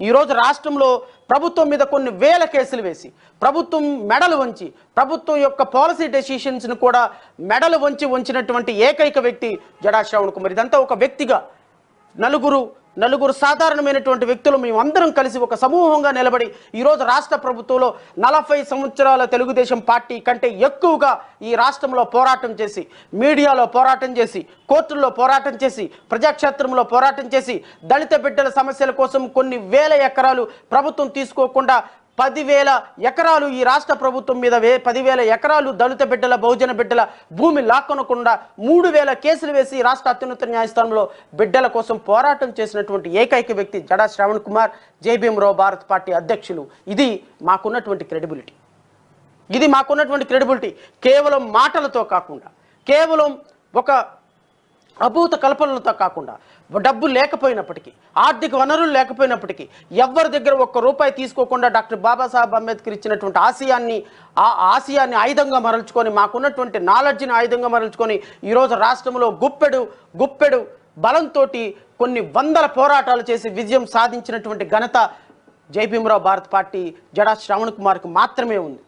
ఈరోజు రాష్ట్రంలో ప్రభుత్వం మీద కొన్ని వేల కేసులు వేసి ప్రభుత్వం మెడలు వంచి ప్రభుత్వం యొక్క పాలసీ డెసిషన్స్ను కూడా మెడలు వంచినటువంటి ఏకైక వ్యక్తి జడా శ్రవణ్ కుమార్. ఇదంతా ఒక వ్యక్తిగా నలుగురు సాధారణమైనటువంటి వ్యక్తులు మేమందరం కలిసి ఒక సమూహంగా నిలబడి ఈరోజు రాష్ట్ర ప్రభుత్వంలో 40 సంవత్సరాల తెలుగుదేశం పార్టీ కంటే ఎక్కువగా ఈ రాష్ట్రంలో పోరాటం చేసి, మీడియాలో పోరాటం చేసి, కోర్టుల్లో పోరాటం చేసి, ప్రజాక్షేత్రంలో పోరాటం చేసి, దళిత బిడ్డల సమస్యల కోసం కొన్ని వేల ఎకరాలు ప్రభుత్వం తీసుకోకుండా 10,000 ఎకరాలు ఈ రాష్ట్ర ప్రభుత్వం మీద 10,000 ఎకరాలు దళిత బిడ్డల, బహుజన బిడ్డల భూమి లాక్కొనకుండా 3,000 కేసులు వేసి రాష్ట్ర అత్యున్నత న్యాయస్థానంలో బిడ్డల కోసం పోరాటం చేసినటువంటి ఏకైక వ్యక్తి జడా శ్రవణ్ కుమార్, జై భీమరావు భారత్ పార్టీ అధ్యక్షులు. ఇది మాకున్నటువంటి క్రెడిబిలిటీ. కేవలం మాటలతో కాకుండా, కేవలం ఒక అభూత కల్పనలతో కాకుండా, డబ్బు లేకపోయినప్పటికీ, ఆర్థిక వనరులు లేకపోయినప్పటికీ, ఎవరి దగ్గర ₹1 తీసుకోకుండా డాక్టర్ బాబాసాహెబ్ అంబేద్కర్ ఇచ్చినటువంటి ఆశయాన్ని ఆయుధంగా మరల్చుకొని, మాకున్నటువంటి నాలెడ్జ్ని ఆయుధంగా మరల్చుకొని ఈరోజు రాష్ట్రంలో గుప్పెడు బలంతో కొన్ని వందల పోరాటాలు చేసి విజయం సాధించినటువంటి ఘనత జై భీమరావు భారత్ పార్టీ జడా శ్రవణ్ కుమార్కి మాత్రమే ఉంది.